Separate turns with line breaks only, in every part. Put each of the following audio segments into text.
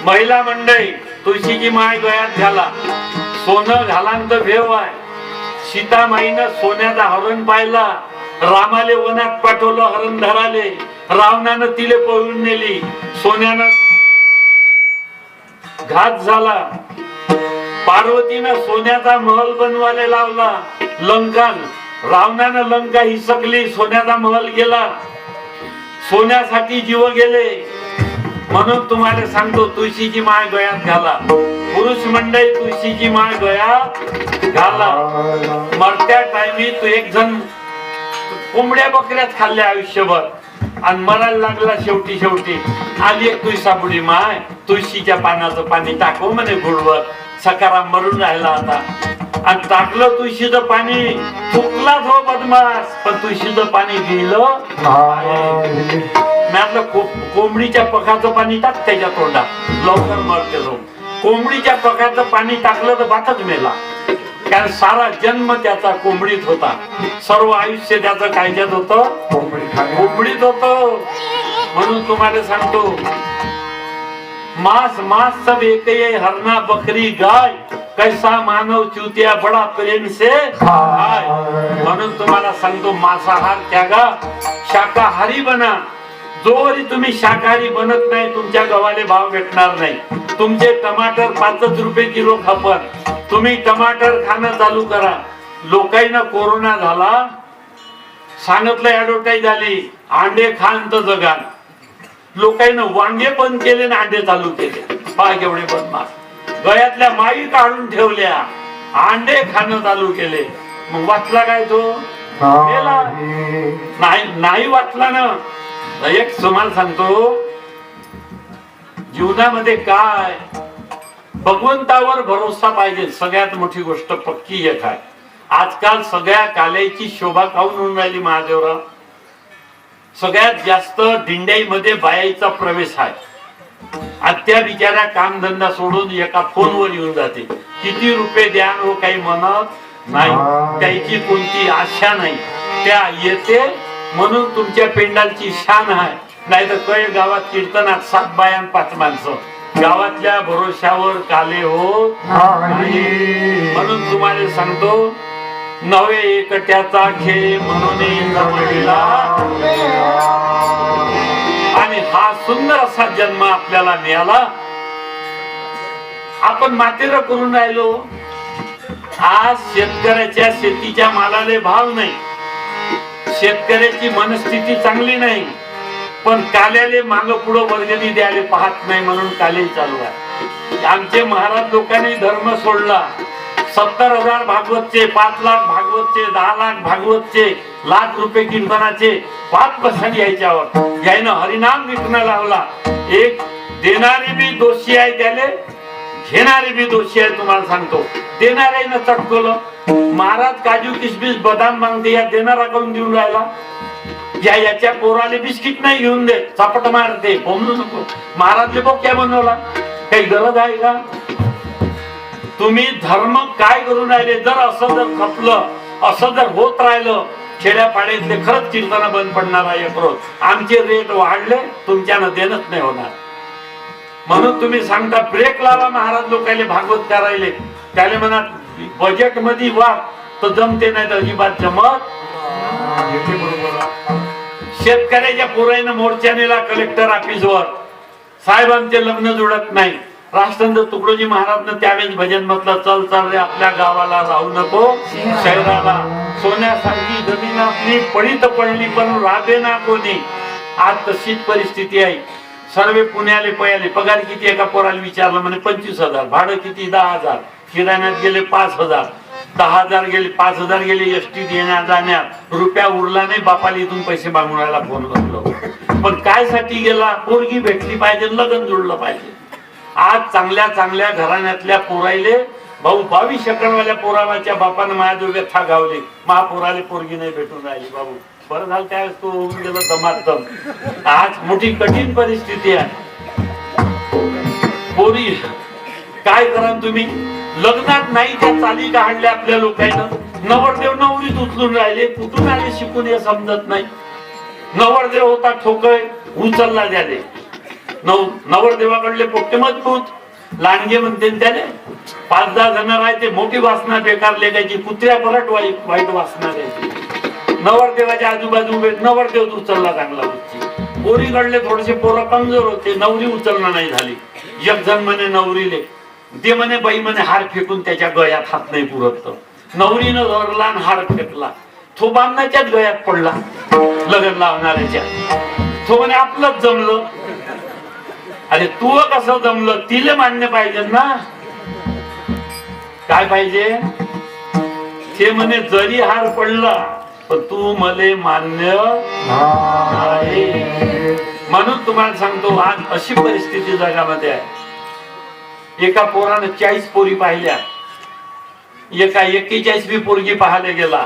महिला मंडळी तुळशीची माळ गळ्यात घाला, सोनं घालांत भेव आहे. सीतामाईनं सोन्याचा हरण पाहिला, रामाले वनात पाठवलं हरण धराले, रावणानं तिले पळून नेली, सोन्यानं घात झाला. पार्वतीनं सोन्याचा महल बनवायला लावला लंकान, रावणानं लंका हिसकली, सोन्याचा महल गेला, सोन्यासाठी जीव गेले. म्हणून तुम्हाला सांगतो तुळशीची माळ गळ्यात घाला. पुरुष मंडळी तुळशीची माळ गळ्यात घाला. मरत्या टायमी तू एक जण कोंबड्या बकऱ्यात खाल्ल्या आयुष्यभर आणि मरायला लागला, शेवटी आली एक तुळसापुडी माय, तुळशीच्या पानाचं पाणी टाकू म्हणे गुडवर, सकाराम मरून राहिला आता. आणि टाकलं तुळशीचं पाणी, चुकला तो बदमाश, पण तुळशीचं पाणी गेलं. कोंबडीच्या पखाचं पाणी टाक त्याच्या तोंडात, लवकर मरते तो. कोंबडीच्या पखाचं पाणी टाकलं तर बातच मेला, कारण सारा जन्म त्याचा कोंबडीत होता, सर्व आयुष्य त्याचं कायद्यात होतं, कोंबडीत होत. म्हणून तुम्हाला सांगतो मांस मांस सब एक ही, हरना बकरी गाय, कैसा मानव चूतिया बडा प्रेम से खाय. म्हणून तुम्हाला सांगतो मांसाहार त्यागा, शाकाहारी बना. जोवरी तुम्ही शाकाहारी बनत नाही तुमच्या गव्हाले भाव भेटणार नाही. तुमचे टमाटर 5 रुपये किलो खपन, तुम्ही टमाटर खाणं चालू करा. लोकांना कोरोना झाला, सांगितलं ऍडव्हर्टाईज झाली, अंडे खान तर जगान. लोकांना वांगे बंद केले ना अंडे चालू केले. पहा केवढे बदमाश, गळ्यातल्या माई काढून ठेवल्या, अंडे खाणं चालू केले. मग वाचला काय तो? नाही वाचला ना. एक तुम्हाला सांगतो जीवनामध्ये काय, भगवंतावर भरोसा पाहिजे. सगळ्यात मोठी गोष्ट पक्की एक आहे. आजकाल सगळ्या काल्याची शोभा काऊन होऊन राहिली महादेवराव? सगळ्यात जास्त दिंड्याईमध्ये बायाचा प्रवेश आहे. आणि त्या बिचाऱ्या कामधंदा सोडून एका फोनवर येऊन जाते, किती रुपये द्या हो काही म्हणत नाही, त्याची कोणती आशा नाही, त्या येते. म्हणून तुमच्या पेंडालची शान आहे. नाही तर काही गावात कीर्तनात 7 बाया 5 माणसं, गावातल्या भरोशावर काले हो. म्हणून तुम्हाला सांगतो नवे एकट्याचा खेळ म्हणून आणि हा सुंदर असा जन्म आपल्याला मिळाला. आपण मातेर करून राहिलो. आज शेतकऱ्याच्या शेतीच्या मालाले भाव नाही, शेतकऱ्याची मनस्थिती चांगली नाही, पण काल्याले माग पुढं वर्गणी द्यायला पाहत नाही, म्हणून काले चालू आहे. आमचे महाराज लोकांनी धर्म सोडला. 70,000 भागवतचे, 5 लाख भागवतचे, 10 लाख भागवतचे, लाख रुपये कीर्तनाचे 5 बसाडी यायच्यावर यायनं हरिनाम विकणं लावला. एक देणारे बी दोषी आहे, त्याले घेणारे बी दोषी आहे. तुम्हाला सांगतो देणाऱ्यानं चटकवलं. महाराज काजू किशमिश बदाम मागते, या देणारा काऊन देऊन राहिला? याच्या पोराले बिस्किट नाही घेऊन दे, चापट मारते, बोंबलू नको. महाराजले बोक्या बनवला, काही गरज आहे का? तुम्ही धर्म काय करून राहिले? जर असं जर खपलं, असं जर होत राहिलं, खेड्यापाड्यातले खरंच कीर्तन बंद पडणार आहे. रोज आमचे रेट वाढले, तुमच्यानं देणंच नाही होणार. म्हणून तुम्ही सांगता ब्रेक लावा महाराज लोकांना भागवत करायले. त्याले म्हणा बजेट मध्ये वाढ तर जमते, नाही तर अजिबात जमत. शेतकऱ्याच्या पोराईनं मोर्चा नेला कलेक्टर ऑफिसवर, साहेब आमचे लग्न जुळत नाही. राष्ट्रसंत तुकडोजी महाराजनं त्यावेळेस भजन म्हटलं, चल चल रे आपल्या गावाला राहू नको शहराला. सोन्यासारखी जमीन आपली पडीत पडली पण राबे ना कोणी. आज तशीच परिस्थिती आहे. सर्वे पुण्याले पयाले. पगार किती एका पोराला विचारलं, म्हणे 25,000. भाडं किती? 10,000. किराण्यात गेले 5,000. 10,000 गेले, 5,000 गेले एसटीत येण्या जाण्यात. रुपया उरला नाही. बापाला इथून पैसे मागून राहिला फोन करलो. पण काय साठी गेला? पोरगी भेटली पाहिजे, लग्न जुळलं पाहिजे. आज चांगल्या चांगल्या घराण्यातल्या पोरायले भाऊ 22 एकरवाल्या पोरावाच्या बापानं माझ्या व्यथा गावली. महापोराले पोरगी नाही भेटून राहिली. बाबू बरं झालं त्यावेळेस तो होऊन गेलं दमादम. आज मोठी कठीण परिस्थिती आहे. पोरी काय करा तुम्ही? लग्नात नाही त्या चाली काढल्या आपल्या लोकांना. नवरदेव नवरीत उचलून राहिले, कुठून आले शिकून हे समजत नाही. नवरदेव होता ठोकय, उचलला द्याले. नवरदेवाकडले पोट्टे मजबूत. लांडगे म्हणते त्याने 5-10 जण राहते, मोठी वासना बेकार लेखायची, कुत्र्या परट वाईट वासना द्यायची. नवरदेवाच्या आजूबाजू नवरदेव उचलला चांगला उच्ची. पोरीकडले थोडेसे पोरं कमजोर होते, नवरी उचलणं नाही झाली. एक जण म्हणे नवरीले ते म्हणे बाई म्हणे हार फेकून त्याच्या गळ्यात हात नाही पुरत. नवरीनं धरला आणि हार फेकला, तो बामणाच्याच गळ्यात पडला लग्न लावणाऱ्याच्या. तो म्हणे आपलंच जमलं. अरे तू कसं जमलं तिले मान्य पाहिजे ना. काय पाहिजे ते म्हणे जरी हार पडला पण तू मले मान्य नाही. म्हणून तुम्हाला सांगतो आज अशी परिस्थिती जगामध्ये आहे. एका पोरानं 40 पोरी पाहिल्या, एका 41वी पोरगी पाहायला गेला.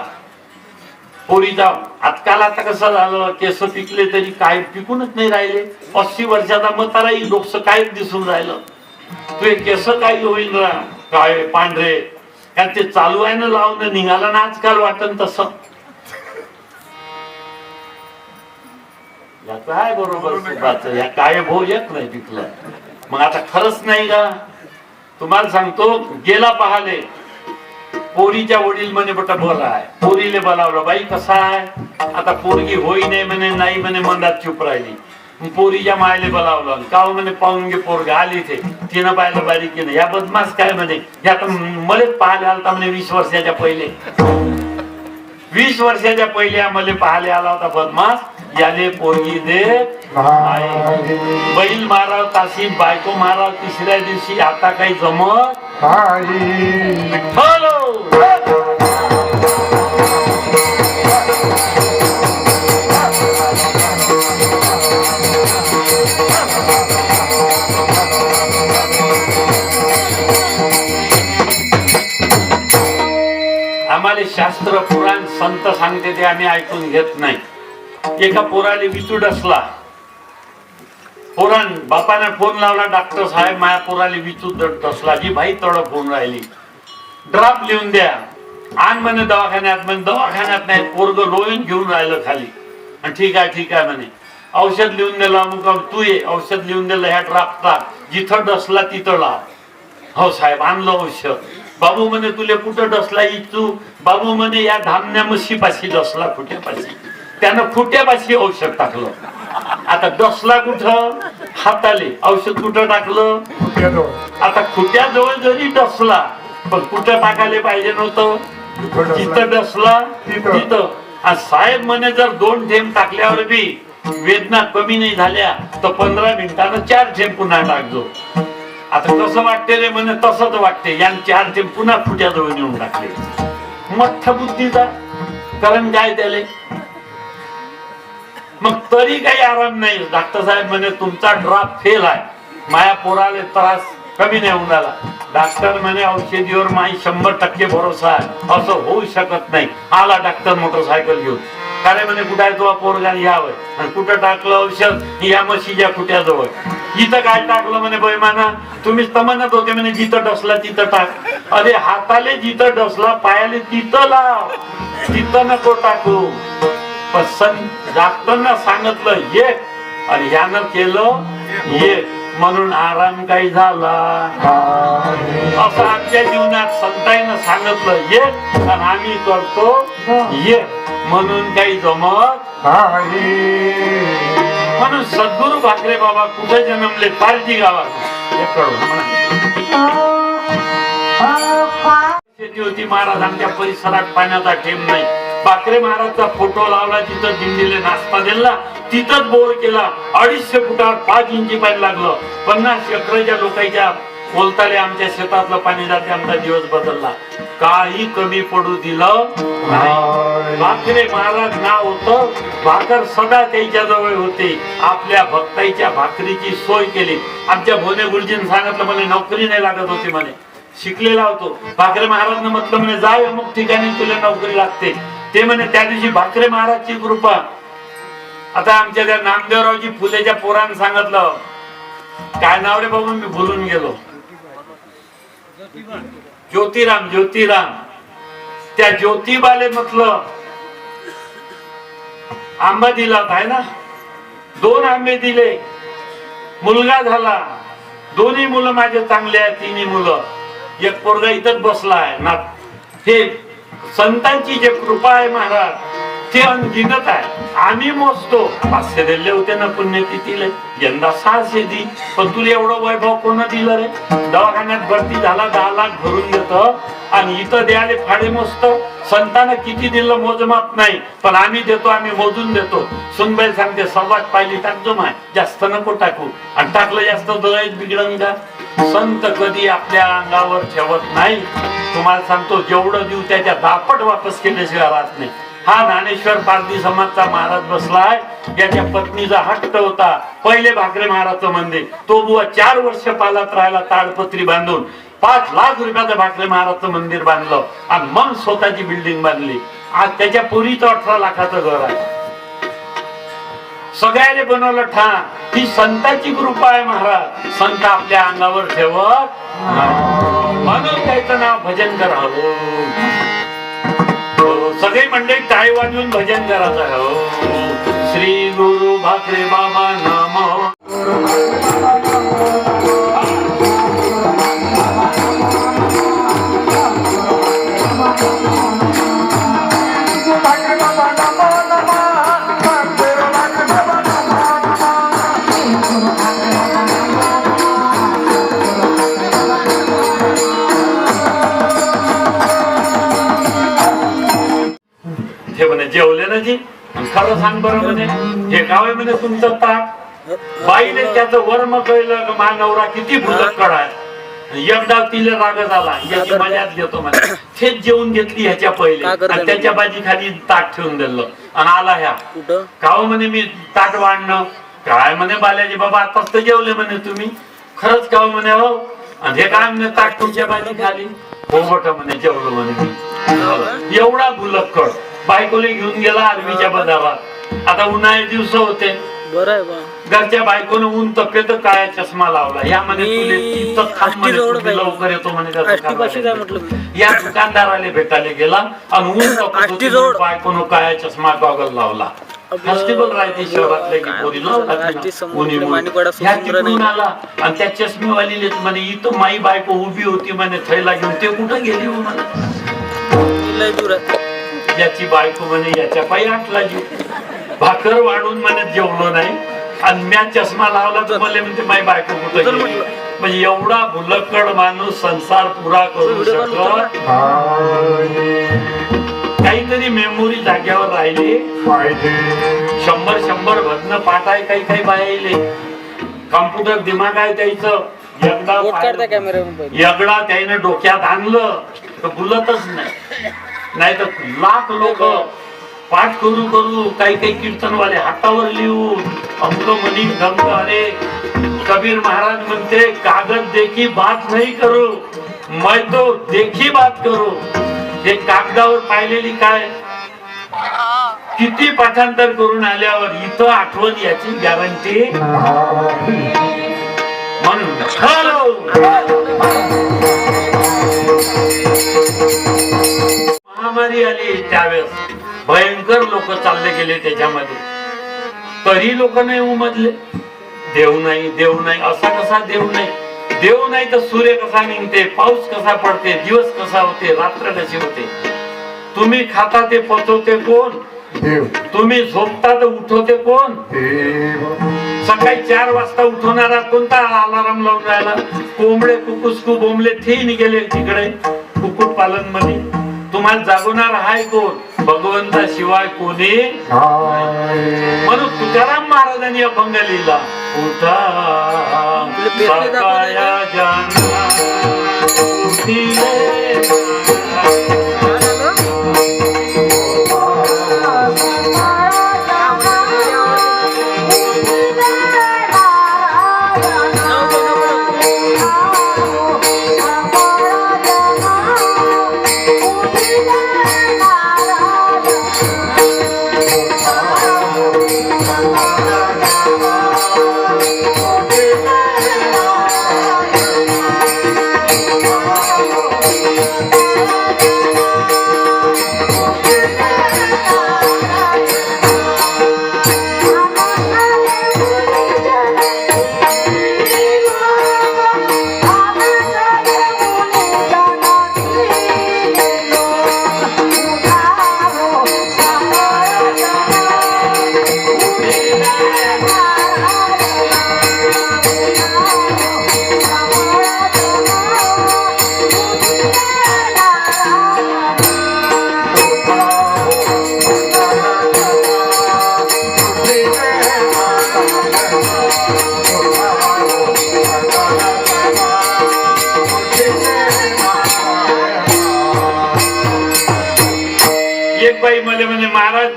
पोरीचा आजकाल आता कसं झालं, केस पिकले तरी काय पिकूनच नाही राहिले. 80 वर्षाचा म्हाताराही डोकं काय दिसून राहिलं. तू केस काही होईल ना काय पांढरे, कारण ते चालू आहे ना लावणं, निघालं ना आजकाल वाटन तसं. याचं आहे बरोबर, या काय भोज येत नाही पिकलं. मग आता खरंच नाही का तुम्हाला सांगतो. गेला पाहाले, पोरीच्या वडील म्हणे बटा बरं आहे. पोरीले बोलावलं, बाई कसा आहे. आता पोरगी होई नाही म्हणे, नाही म्हणे, मंदात चुप राहिली. पोरीच्या मायले बोलावलं, का म्हणे पाहून घे पोरग आली ते. तिनं पाहिलं बारीकीनं, या बदमाश काय म्हणे, या तर मलेच पाहायला आलता म्हणे 20 वर्षाच्या पहिले. 20 वर्षाच्या पहिले मले पाहायला आला होता बदमाश. याले पोरगी दे, बैल माराव ताशी, बायको माराव तिसऱ्या दिवशी, आता काही जमत आम्हाला शास्त्र पुराण संत सांगते ते आम्ही ऐकून घेत नाही. एका पोराले विचूड असला, पोरान बापाने फोन लावला, डॉक्टर साहेब माझ्या पोराले विचूड असला. जी भाई तडप होऊन राहिली, ड्रॉप लिहून द्या आण म्हणे दवाखान्यात. म्हणे दवाखान्यात नाही, पोरग लोळून घेऊन राहिलं खाली. आणि ठीक आहे म्हणे, औषध लिहून दिलं. अमुक तू ये, औषध लिहून दिलं, ह्या ड्रॉपचा जिथं डसला तिथं लाव. हो साहेब आणलं औषध. बाबू म्हणे तुले कुठं डसला इचू. बाबू म्हणे या धामण्या म्हशीपाशी डसला, खुट्यापाशी. त्यानं खुट्यापाशी औषध टाकलं. आता डसला कुठं, हाताले. औषध कुठं टाकलं, आता खुट्याजवळ जरी डसला पण कुठं टाकायला पाहिजे नव्हतं, जिथं डसला तिथं. साहेब म्हणे जर 2 थेंब टाकल्यावर बी वेदना कमी नाही झाल्या तर 15 मिनिटानं 4 थेंब पुन्हा टाकजो. आता कसं वाटते रे म्हणे, तसंच वाटते. यान 4 थेंब पुन्हा खुट्याजवळ नेऊन टाकले. मोठ्या बुद्धीचा कारण काय त्याले. मग तरी काही आराम नाही. डॉक्टर साहेब म्हणे तुमचा ड्रॉप फेल आहे, माया पोराले त्रास कमी नाही होऊन राहिला. डॉक्टर म्हणे औषधीवर माझी 100% भरोसा आहे, असं होऊ शकत नाही. आला डॉक्टर मोटरसायकल घेऊन. काय म्हणे कुठं आहे तो पोरगा, यावं. आणि कुठं टाकलं औषध, या म्हशीच्या खुट्याजवळ. इथं काय टाकलं म्हणे बैमाना, तुम्हीच तर म्हणत होते म्हणे जिथं डसला तिथं टाक. अरे हाताले जिथं डसला, पायाले तिथं लाव, तिथं नको टाकू. डॉक्टरना सांगितलं एक आणि ह्यानं केलं एक, म्हणून आराम काही झाला. असं आमच्या जीवनात संताईनं सांगितलं एक आणि आम्ही करतो एक, म्हणून काही जमत. म्हणून सद्गुरू भाकरे बाबा कुठे जन्मले, पारजी गावात. शेती होती महाराज, आमच्या परिसरात पाण्याचा ठेम नाही. भाकरे महाराजचा फोटो लावला, तिथं दिंडीले नाश्ता दिला, तिथंच बोर केला. 250 फुटावर 5 इंची पाणी लागलं. 50 एकरच्या लोकांच्या बोलताले आमच्या शेतातलं पाणी जाते. आमचा दिवस बदलला, काही कमी पडू दिलं नाही. भाकरे महाराज नाव होतं. भाकर सदा त्याच्या जवळ होते. आपल्या भक्ताईच्या भाकरीची सोय केली. आमच्या भोने गुरुजींनी सांगितलं म्हणे नोकरी नाही लागत होती म्हणे, शिकलेला होतो. भाकरे महाराजनं म्हटलं म्हणे जाय अमुक ठिकाणी तुला नोकरी लागते. ते म्हणे त्या दिवशी भाकरे महाराजची कृपा. आता आमच्या त्या नामदेवरावजी फुलेच्या पोरानं सांगितलं, काय नाव रे बाबा मी भुलून गेलो, ज्योतिराम. त्या ज्योतिबाले म्हटलं आंबा दिला आहे ना, 2 आंबे दिले. मुलगा झाला, दोन्ही मुलं माझे चांगले आहेत, तिन्ही मुलं. एक पोरगा इथंच बसला आहे ना. हे संतांची जे कृपा आहे महाराज, ते अनगिनत आहे. आम्ही मोजतो 500 दिले होते ना पुण्यतिथीला, यंदा 600 दी. पण तुला एवढं वैभव कोण दिलं रे? दवाखान्यात भरती झाला 10 लाख भरून देतो आणि इथं द्यायला फाडे मोजतो. संतांना किती दिलं मोजमाप नाही, पण आम्ही देतो, आम्ही मोजून देतो. सुनबाई सांगते सव्वाच पाहिली टाकतो माय, जास्त नको टाकू. आणि टाकलं जास्त दळायच बिघडन का? संत कधी आपल्या अंगावर ठेवत नाही. तुम्हाला सांगतो, जेवढं देऊ त्याच्या दापट वापस केल्याशिवाय राहत नाही. हा ज्ञानेश्वर पारधी समाजचा महाराज बसलाय. याच्या पत्नीचा हट्ट होता पहिले भाकरे महाराजचं मंदिर. तो बुवा 4 वर्ष पालात राहिला, ताडपत्री बांधून 5 लाख रुपयाचं भाकरे महाराजचं मंदिर बांधलं आणि मग स्वतःची बिल्डिंग बांधली. आज त्याच्या पुरीचं 18 लाखाचं घर आहे. सगळ्याने बनवलं ठाण. ही संतांची कृपा आहे महाराज. संत आपल्या अंगावर ठेवत म्हणून त्याचं नाव भजन करावं. सगळे मंडळी टाळी वाजवून भजन करायचं. हो श्री गुरु भाकरे बाबा नमः. जेवले ना जी? खरं सांग बरं म्हणे, हे गाव आहे म्हणे तुमचं ताट. बाईने त्याचं वर्म कळलं, मा नवरा किती भुलक्कड आहे. एकदा तिला राग झाला, याची मजाच घेतो म्हणे. थेट जेवून घेतली ह्याच्या पहिले आणि त्याच्या बाजी खाली ताट ठेवून दिलं आणि आला ह्या गाव म्हणे मी ताट वाढणं काय म्हणे. बालाजी बाबा आताच तर जेवले म्हणे तुम्ही. खरंच गाव म्हणे हो. आणि हे काय म्हणे ताट तुमच्या बाजी खाली. हो मोठ म्हणे जेवलो म्हणे मी. एवढा भुलक्कड. बायकोले घेऊन गेला आर्मीच्या पदावर. आता उन्हाळे दिवस होते, घरच्या बायकोने ऊन तपले तर काळ्या चष्मा लावला. या म्हणे लवकर येतो म्हणे. या दुकानदाराला भेटायला गेला आणि ऊन तपत बायकोनं काळ्या चष्मा गॉगल लावला. फेस्टिवल राहते शहरातले की पोरी आला आणि त्या चष्मेवाली म्हणे इथं माई बायको उभी होती म्हणे थैला घेऊन. ते कुठं गेली म्हणे. याची बायको म्हणे याच्या पायी आटला जीव. भाकर वाढून म्हणे जेवलो नाही आणि म्या चष्मा लावला तर मला म्हणते माई बायको कुठं गेली. म्हणजे एवढा भुलक्कड माणूस संसार पुरा करू शकत. काहीतरी मेमोरी जाग्यावर राहिली पाहिजे. 100 भजन पाठ आहे. काही बायाले कॉम्प्युटर दिमाग आहे त्याचं. एकदा त्याने डोक्यात आणलं तर भुलतच नाही. नाही तर लाख लोक पाठ करू काही कीर्तनवाले हातावर लिहून अमक मनी ढंग. अरे कबीर महाराज म्हणते कागद देखी बात नाही करू, मैं तो देखी बात करू. हे कागदावर पाहिलेली काय किती पाठांतर करून आल्यावर इथं आठवण याची गॅरंटी. म्हणून महामारी आली त्यावेळेस भयंकर लोक चालले गेले त्याच्यामध्ये. तरी लोक नाही उमजले. देव नाही देव नाही असा कसा देव नाही. देव नाही तर सूर्य कसा निघते, पाऊस कसा पडते, दिवस कसा होते, रात्र कशी होते. तुम्ही खाता ते पचवते कोण? तुम्ही झोपता तर उठवते कोण? सकाळी 4 वाजता उठवणारा कोणता अलाराम लावून राहिला? कोंबडे कुकुसकू बोंबले थे निघेले तिकडे कुक्कुट पालन मध्ये. तुम्हाला जागवणार आहे कोण? भगवंता शिवाय कोणी. म्हणून तुकाराम महाराजांनी अभंग लिहिला. उठा सकाळच्या जाना
Thank you.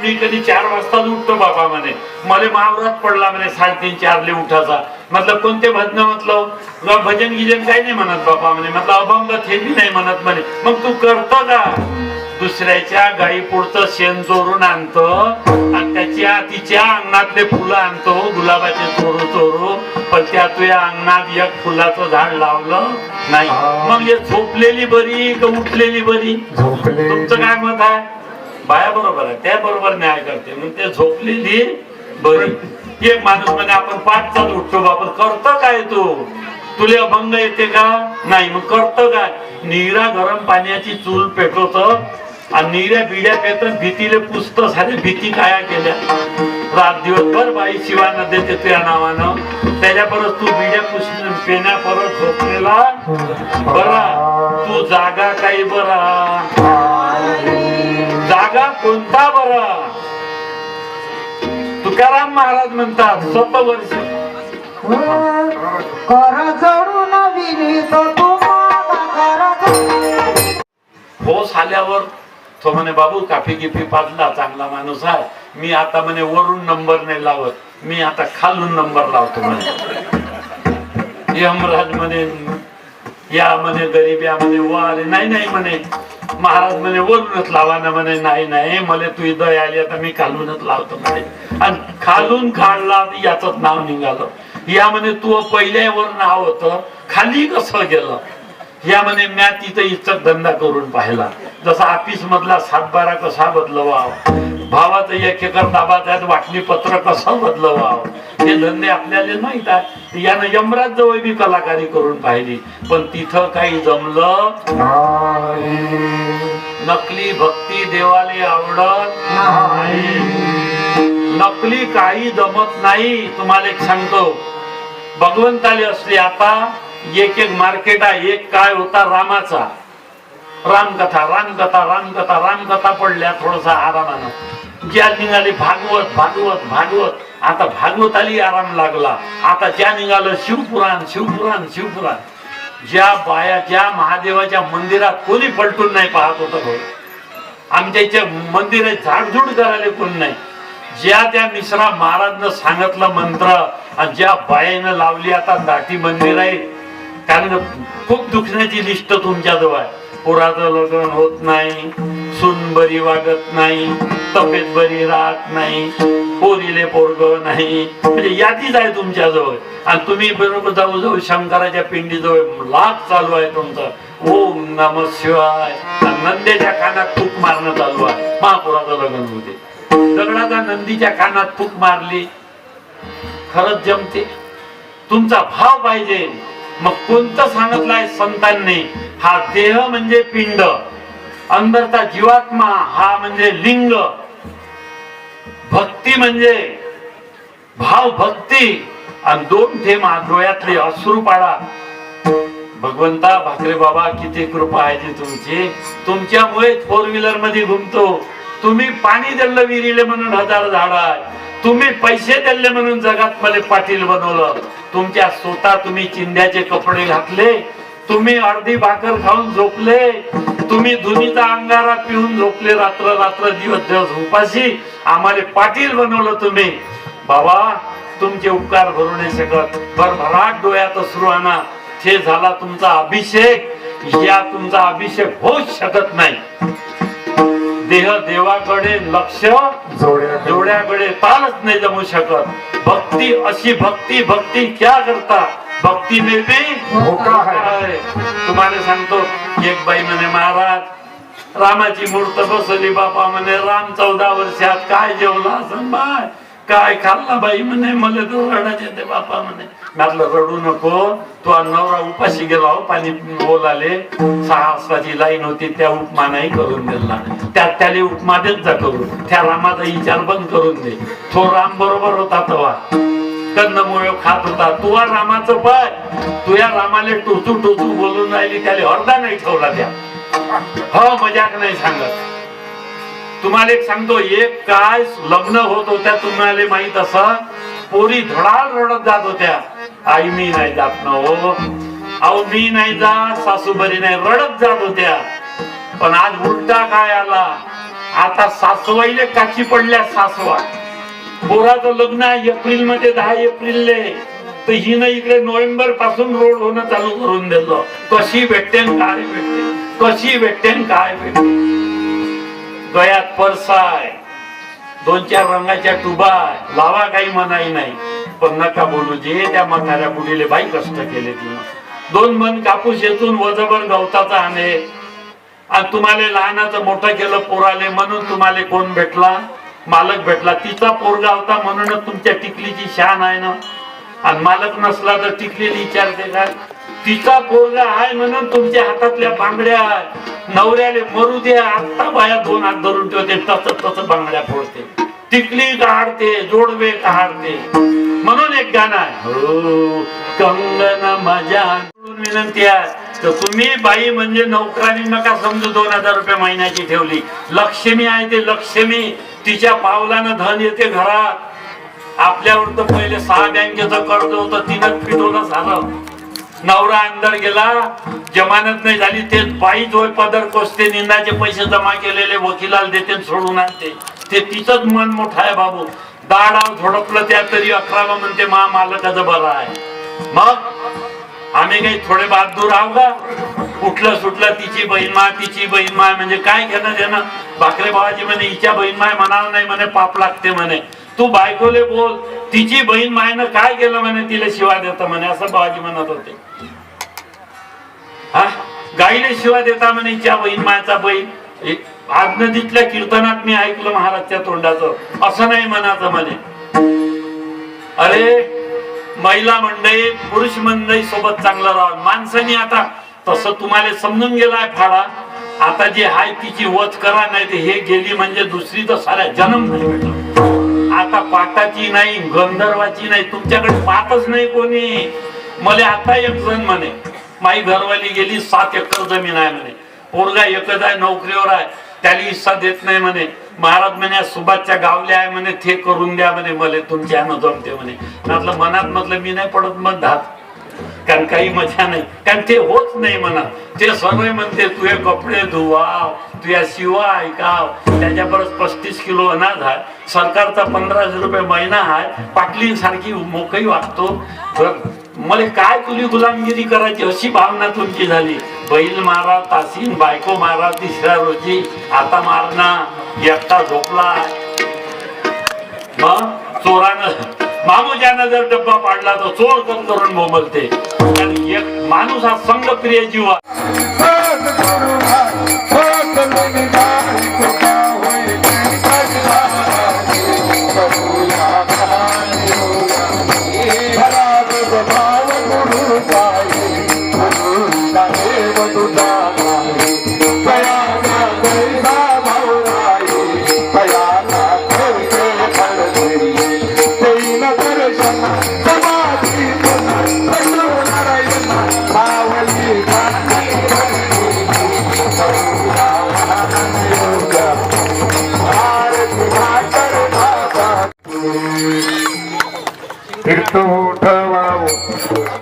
मी कधी 4 वाजता उठतो बाबा म्हणे, मला महाव्रत पडला म्हणे 3:30-4 उठायचा. म्हटलं कोणते भजन? म्हटलं भजन गिजन काही नाही म्हणत बाबा म्हणे. म्हटलं अभंग हे बी नाही म्हणत म्हणे. मग तू करतो का? दुसऱ्याच्या गाई पुढचं शेण चोरून आणतो आणि तिच्या अंगणातले फुलं आणतो, गुलाबाचे चोरू चोरू, पण त्या तुझ्या अंगणात एक फुलाचं झाड लावलं नाही. मग हे झोपलेली बरी का उठलेली बरी? तुमचं काय मत आहे? बाया बरोबर आहे, त्या बरोबर न्याय करते. मग ते झोपलेली बरी. एक माणूस म्हणे आपण 5चा उठतो बाबा, करतो काय तू? तुले अभंग येते का? नाही. मग करतो काय? निरा गरम पाण्याची चूल पेटवतो आणि निऱ्या बिड्या पेट भीतीले पुसत. सारे भीती काय केल्या? रात दिवसभर बाई शिवानं देते तुझ्या नावानं. त्याच्या परत तू बिड्या पुसून पेण्या परत झोपलेला बरा. तू जागा काही बरा, जागा कोणता बरा? तुकाराम महाराज म्हणतात 7 वर्ष होस आल्यावर तो म्हणे बाबू काफी गिफी पाजला, चांगला माणूस आहे. मी आता म्हणे वरून नंबर नाही लावत, मी आता खालून नंबर लावतो म्हणे. यमराज म्हणे या म्हणे गरीब्या म्हणे वारे नाही नाही म्हणे. महाराज म्हणे वरूनच लावा ना म्हणे. नाही नाही मला तू दया आली, आता मी खालूनच लावतो म्हणे. आणि खालून काढला याच नाव निघालं. या म्हणे तू पहिल्यावर नाव होतं, खाली कसं गेलं? या म्हणे म्या तिथं इच्छक धंदा करून पाहिला. जसा ऑफिस मधला 7-12 कसा बदलवाव, भावाचं 1 एकर दाबा त्यात वाटणी पत्र कसं बदलवाव, हे धंदे आपल्याला माहित आहे. यानं यमराज जवळ बी कलाकारी करून पाहिली, पण तिथं काही जमलं नकली भक्ती देवाले आवडत नाही. नकली काही जमत नाही. तुम्हाला एक सांगतो, भगवंताले असले आता एक मार्केट आहे. एक काय होता रामाचा, रामकथा रामकथा रामकथा रामकथा पडल्या थोडसा आरामानं. ज्या निघाले भागवत भागवत भागवत, आता भागवत आली आराम लागला. आता ज्या निघालं शिवपुराण शिवपुराण शिवपुराण. ज्या बाया ज्या महादेवाच्या मंदिरात कोणी पलटून नाही पाहत होतं, आमच्या इथे मंदिरात झाडझूड करायला कोण नाही. ज्या त्या मिश्रा महाराजनं सांगितलं मंत्र आणि ज्या बायानं लावली आता दाटी मंदिर आहे. कारण खूप दुखण्याची लिस्ट तुमच्या जवळ आहे. पोराचं लग्न होत नाही, सून बरी वागत नाही, तब्येत बरी राहत नाही, पोरीले पोरग नाही, म्हणजे यादीच आहे तुमच्या जवळ. आणि तुम्ही बरोबर जाऊ जाऊ शंकराच्या पिंडीजवळ लाख चालू आहे तुमचं. ओम नमः शिवाय. नंदेच्या कानात फूक मारणं चालू आहे. महापुराचं लग्न होते, दगडाचा नंदीच्या कानात फूक मारली. खरंच जमते? तुमचा भाव पाहिजे. मग कोणतं सांगितलंय संतांनी? हा देह म्हणजे पिंड, अंदरचा जीवात्मा हा म्हणजे लिंग. भक्ती म्हणजे भाव भक्ती. आणि 2 थेंब डोळ्यातले अश्रू पाडा. भगवंता भाकरे बाबा किती कृपा आहे जी तुमची. तुमच्यामुळे 4 व्हीलर मध्ये घुमतो. तुम्ही पाणी दिलं विहिरीले म्हणून 1000 झाड आहे. तुम्ही पैसे दिले म्हणून जगात मला पाटील बनवलं. तुमच्या स्वतः तुम्ही चिंध्याचे कपडे घातले, तुम्ही अर्धी भाकर खाऊन झोपले, तुम्ही धुनीचा अंगारा पिऊन झोपले रात्र रात्र दिवस दिवस उपाशी. आम्हाला पाटील बनवलं तुम्ही. बाबा तुमचे उपकार भरू नाही शकत. भरभराट डोळ्यात अश्रू आणा. ते झाला तुमचा अभिषेक. या तुमचा अभिषेक होऊच शकत नाही. देह देवाकडे, लक्ष जोड्याकडे तालच नाही जमू शकत. भक्ती अशी भक्ती, भक्ती क्या करता भक्ती में भी धोका है. तुम्हाला सांगतो, एक बाई म्हणे महाराज रामाची मूर्त बसवली बापा म्हणे. राम 14 वर्षात काय जेवला असं बाय, काय खाल्ला बाई म्हणे. मला तर रडायचे येते बापा म्हणे. म्हटलं रडू नको, तो नवरा उपाशी गेला हो. पाणी बोलाले 6 वाजताची लाईन होती, त्या उपमा नाही करून दिला. त्याला उपमा देत जा करून. त्या रामाचा विचार बंद करून दे. तो राम बरोबर होता तेव्हा, कंदमुळे खात होता. तुझ्या रामाचं पाय, तुझ्या रामाले टोचू टोचू बोलून राहिली, त्याला अर्धा नाही ठेवला. त्या हो मजाक नाही सांगत. तुम्हाला एक सांगतो, एक काय लग्न होत होत्या तुम्हाला माहित असं, पोरी धडाल रडत जात होत्या. आई मी नाही जात ना हो, अहो मी नाही जात, सासू बरी नाही, रडत जात होत्या. पण आज उलटा काय आला, आता सासवाईले काची पडल्या सासवा. पोराचं लग्न आहे एप्रिल मध्ये 10 एप्रिलले, तर हिनं इकडे नोव्हेंबर पासून रोड होणं चालू करून दिलं. कशी भेटते काय भेटते, कशी भेटते काय भेटते. गळ्यात पर्स आहे, 2-4 रंगाच्या टुबा आहे, लावा काही मनाई नाही, पण नका बोलू. जे त्या म्हाताऱ्या बुडीले बाई कष्ट केले तिनं. 2 मन कापूस येथून वजभर गवताचा आणे, आणि तुम्हाला लहानाचं मोठं केलं पोराले, म्हणून तुम्हाला कोण भेटला, मालक भेटला. तिचा पोरगा होता म्हणूनच तुमच्या टिकलीची शान आहे ना. आणि मालक नसला तर टिकलेली विचारते काय. तिचा पोरगा आहे म्हणून तुमच्या हातातल्या बांगड्या नवऱ्याले मरू द्या, आता बाया 2 हात धरून ठेवते, तसं बांगड्या फोडते, टिकली काढते, जोडवे काढते. म्हणून एक गाणं आहे, हो कंगन माझ्या. विनंती आहे तर तुम्ही बाई म्हणजे नोकरानी नका समजू. 2000 रुपये महिन्याची ठेवली, लक्ष्मी आहे ते लक्ष्मी. तिच्या पावलानं धन येते घरात. आपल्यावर तर पहिले 6 बँकेचं कर्ज होतं, तिनंच पिटवलं झालं. नवरा अंदर गेला, जमानत नाही झाली, ते बाई जो पदर कोसते, निंदाचे पैसे जमा केलेले वकिलाला देते, सोडून आणते. ते तिचंच मन मोठं आहे बाबू. दाडाव झोडपलं त्या तरी 11 म्हणते मा मालकाचं बरं आहे. मग आम्ही काही थोडे बहादूर आहो का. उठलं सुटलं तिची बहीण माय, तिची बहीण माय म्हणजे काय घेणं देणं. भाकरे बाबाजी म्हणे हिच्या बहीण माय म्हणाल नाही म्हणे, पाप लागते म्हणे. तू बायकोले बोल, तिची बहीण मायनं काय केलं म्हणे, तिला शिवा देता म्हणे, असं बाबाजी म्हणत होते. हा गाईले शिवा देता म्हणे हिच्या बहीण मायचा बहीण. आज नदीतल्या कीर्तनात मी ऐकलं महाराजच्या तोंडाचं, असं नाही म्हणायचं म्हणे. अरे महिला मंडळी पुरुष मंडळी सोबत चांगलं राहा. माणसानी आता तसं तुम्हाला समजून गेलाय फाडा. आता जे हाय तिची वच करा, नाही ते हे गेली म्हणजे दुसरी तर साऱ्या जन्म नाही भेटत. आता पाटाची नाही, गंधर्वाची नाही, तुमच्याकडे पाहतच नाही कोणी. मला आता एक जण म्हणे माई घरवाली गेली, 7 एकर जमीन आहे म्हणे, पोरगा एकच आहे, नोकरीवर आहे, त्याला हिस्सा देत नाही म्हणे. महाराज म्हणे सुभाषच्या गावले आहे म्हणे, ते करून द्या म्हणे, मला तुमच्या जमते म्हणे. म्हटलं मनात म्हटलं मी नाही पडत मग धात, कारण काही मजा नाही, कारण ते होत नाही म्हणा. ते सर्व म्हणते तुझे कपडे धुवाव, तुझ्या शिवा ऐकाव, त्याच्याबरोबर 35 किलो अनाज आहे, सरकारचा 1500 रुपये महिना आहे, पाटली सारखी मोकळी वागतो. मला काय तुली गुलामगिरी करायची अशी भावना तुमची झाली. बैल मारा तासीन, बायको मारा 3ऱ्या रोजी, आता मारणा एकटा झोपला. मग चोरानं मामूजानं जर डब्बा पाडला तर चोर करून बोंबलते. आणि एक माणूस हा संघप्रिय जीव
तीर्थ उठवावं